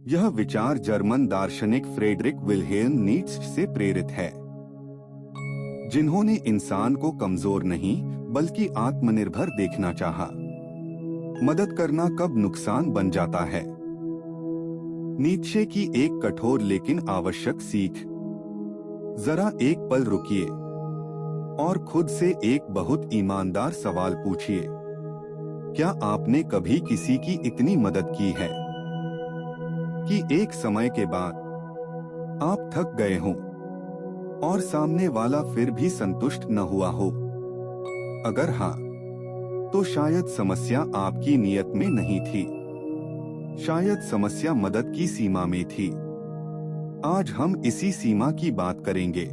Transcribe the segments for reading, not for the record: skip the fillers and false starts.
यह विचार जर्मन दार्शनिक फ्रेडरिक विल्हेल्म नीत्शे से प्रेरित है, जिन्होंने इंसान को कमजोर नहीं बल्कि आत्मनिर्भर देखना चाहा। मदद करना कब नुकसान बन जाता है। नीत्शे की एक कठोर लेकिन आवश्यक सीख। जरा एक पल रुकिए और खुद से एक बहुत ईमानदार सवाल पूछिए। क्या आपने कभी किसी की इतनी मदद की है कि एक समय के बाद आप थक गए हों और सामने वाला फिर भी संतुष्ट न हुआ हो? अगर हाँ, तो शायद समस्या आपकी नियत में नहीं थी। शायद समस्या मदद की सीमा में थी। आज हम इसी सीमा की बात करेंगे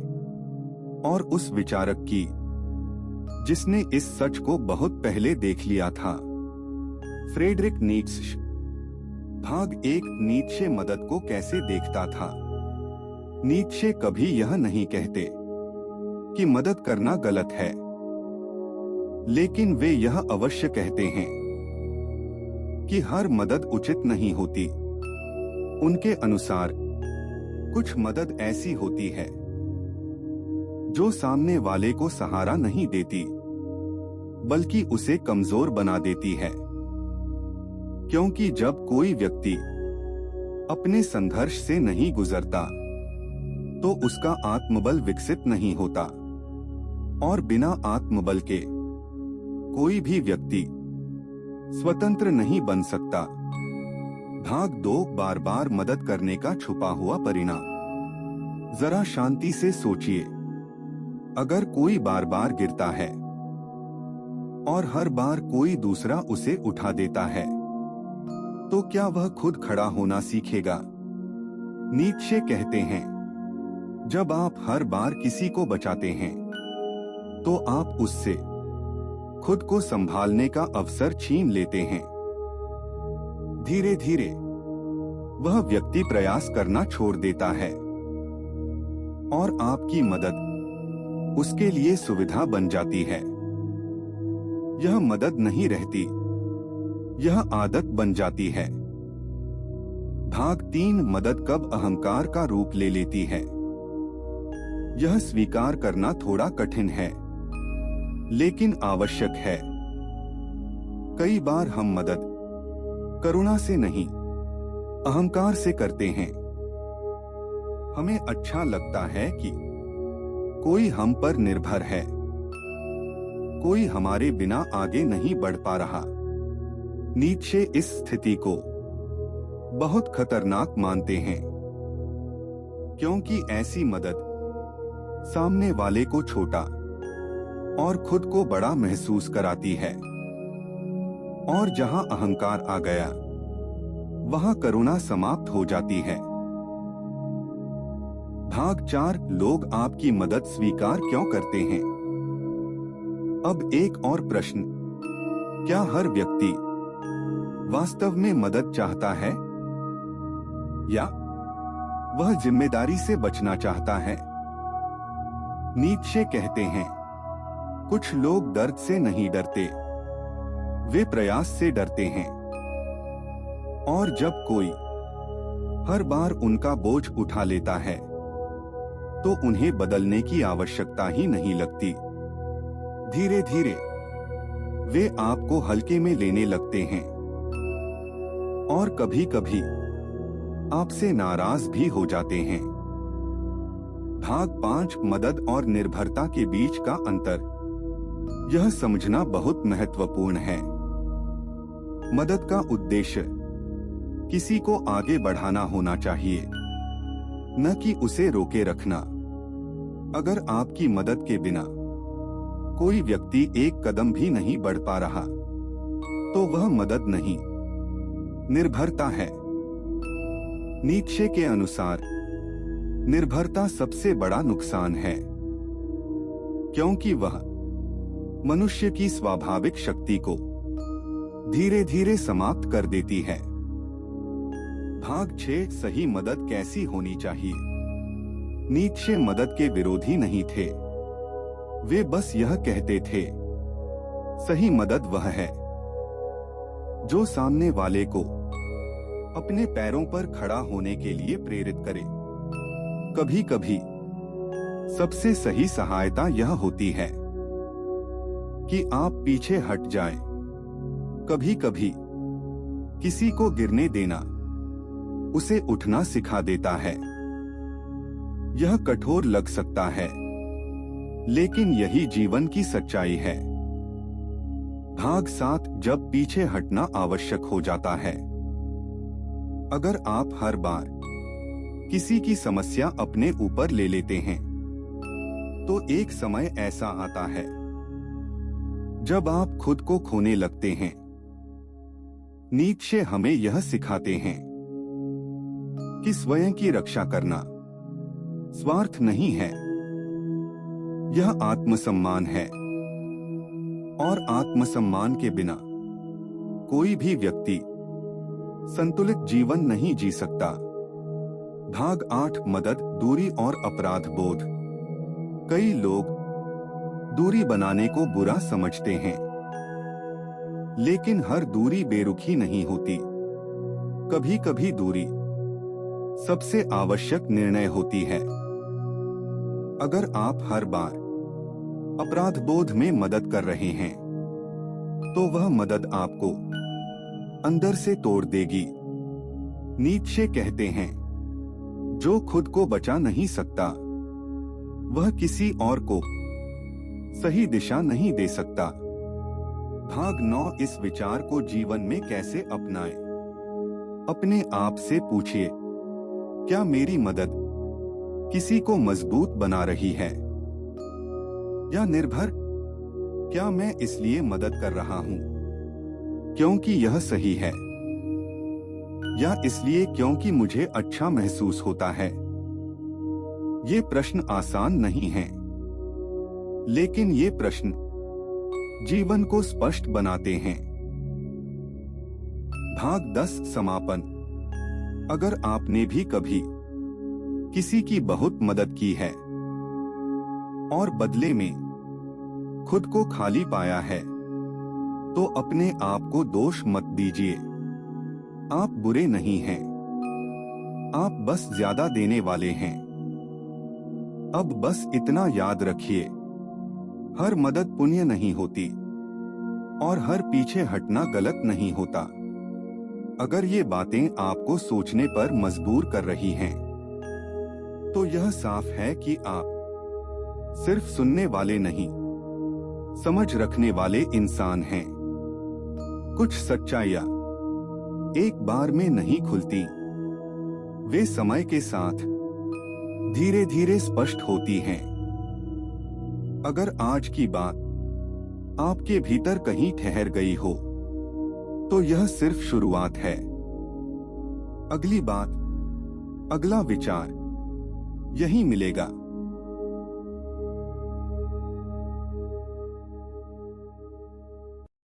और उस विचारक की जिसने इस सच को बहुत पहले देख लिया था। Friedrich Nietzsche. भाग 1। नीत्शे मदद को कैसे देखता था। नीत्शे कभी यह नहीं कहते कि मदद करना गलत है, लेकिन वे यह अवश्य कहते हैं कि हर मदद उचित नहीं होती। उनके अनुसार कुछ मदद ऐसी होती है जो सामने वाले को सहारा नहीं देती, बल्कि उसे कमजोर बना देती है। क्योंकि जब कोई व्यक्ति अपने संघर्ष से नहीं गुजरता, तो उसका आत्मबल विकसित नहीं होता, और बिना आत्मबल के कोई भी व्यक्ति स्वतंत्र नहीं बन सकता। भाग 2। बार बार मदद करने का छुपा हुआ परिणाम। जरा शांति से सोचिए। अगर कोई बार बार गिरता है और हर बार कोई दूसरा उसे उठा देता है, तो क्या वह खुद खड़ा होना सीखेगा? नीत्शे कहते हैं, जब आप हर बार किसी को बचाते हैं, तो आप उससे खुद को संभालने का अवसर छीन लेते हैं। धीरे धीरे वह व्यक्ति प्रयास करना छोड़ देता है और आपकी मदद उसके लिए सुविधा बन जाती है। यह मदद नहीं रहती, यह आदत बन जाती है। भाग 3। मदद कब अहंकार का रूप ले लेती है। यह स्वीकार करना थोड़ा कठिन है, लेकिन आवश्यक है। कई बार हम मदद करुणा से नहीं, अहंकार से करते हैं। हमें अच्छा लगता है कि कोई हम पर निर्भर है, कोई हमारे बिना आगे नहीं बढ़ पा रहा। नीत्शे इस स्थिति को बहुत खतरनाक मानते हैं, क्योंकि ऐसी मदद सामने वाले को छोटा और खुद को बड़ा महसूस कराती है। और जहां अहंकार आ गया, वहां करुणा समाप्त हो जाती है। भाग 4। लोग आपकी मदद स्वीकार क्यों करते हैं। अब एक और प्रश्न, क्या हर व्यक्ति वास्तव में मदद चाहता है, या वह जिम्मेदारी से बचना चाहता है? नीत्शे कहते हैं, कुछ लोग दर्द से नहीं डरते, वे प्रयास से डरते हैं। और जब कोई हर बार उनका बोझ उठा लेता है, तो उन्हें बदलने की आवश्यकता ही नहीं लगती। धीरे धीरे वे आपको हल्के में लेने लगते हैं और कभी कभी आपसे नाराज भी हो जाते हैं। भाग 5। मदद और निर्भरता के बीच का अंतर। यह समझना बहुत महत्वपूर्ण है। मदद का उद्देश्य किसी को आगे बढ़ाना होना चाहिए, न कि उसे रोके रखना। अगर आपकी मदद के बिना कोई व्यक्ति एक कदम भी नहीं बढ़ पा रहा, तो वह मदद नहीं, निर्भरता है। नीत्शे के अनुसार निर्भरता सबसे बड़ा नुकसान है, क्योंकि वह मनुष्य की स्वाभाविक शक्ति को धीरे धीरे समाप्त कर देती है। भाग 6। सही मदद कैसी होनी चाहिए। नीत्शे मदद के विरोधी नहीं थे, वे बस यह कहते थे, सही मदद वह है जो सामने वाले को अपने पैरों पर खड़ा होने के लिए प्रेरित करे। कभी कभी सबसे सही सहायता यह होती है कि आप पीछे हट जाएं। कभी कभी किसी को गिरने देना उसे उठना सिखा देता है। यह कठोर लग सकता है, लेकिन यही जीवन की सच्चाई है। भाग 7, जब पीछे हटना आवश्यक हो जाता है। अगर आप हर बार किसी की समस्या अपने ऊपर ले लेते हैं, तो एक समय ऐसा आता है जब आप खुद को खोने लगते हैं। नीत्शे हमें यह सिखाते हैं कि स्वयं की रक्षा करना स्वार्थ नहीं है, यह आत्मसम्मान है, और आत्मसम्मान के बिना कोई भी व्यक्ति संतुलित जीवन नहीं जी सकता। भाग 8, मदद, दूरी और अपराध बोध। कई लोग दूरी बनाने को बुरा समझते हैं, लेकिन हर दूरी बेरुखी नहीं होती। कभी कभी दूरी सबसे आवश्यक निर्णय होती है। अगर आप हर बार अपराध बोध में मदद कर रहे हैं, तो वह मदद आपको अंदर से तोड़ देगी। नीत्शे कहते हैं, जो खुद को बचा नहीं सकता, वह किसी और को सही दिशा नहीं दे सकता। भाग 9, इस विचार को जीवन में कैसे अपनाएं। अपने आप से पूछिए, क्या मेरी मदद किसी को मजबूत बना रही है या निर्भर? क्या मैं इसलिए मदद कर रहा हूं क्योंकि यह सही है, या इसलिए क्योंकि मुझे अच्छा महसूस होता है? ये प्रश्न आसान नहीं हैं, लेकिन ये प्रश्न जीवन को स्पष्ट बनाते हैं। भाग 10, समापन। अगर आपने भी कभी किसी की बहुत मदद की है और बदले में खुद को खाली पाया है, तो अपने आप को दोष मत दीजिए। आप बुरे नहीं हैं, आप बस ज्यादा देने वाले हैं। अब बस इतना याद रखिए, हर मदद पुण्य नहीं होती और हर पीछे हटना गलत नहीं होता। अगर ये बातें आपको सोचने पर मजबूर कर रही हैं, तो यह साफ है कि आप सिर्फ सुनने वाले नहीं, समझ रखने वाले इंसान हैं। कुछ सच्चाइयां एक बार में नहीं खुलती, वे समय के साथ धीरे धीरे स्पष्ट होती हैं। अगर आज की बात आपके भीतर कहीं ठहर गई हो, तो यह सिर्फ शुरुआत है। अगली बात, अगला विचार यही मिलेगा।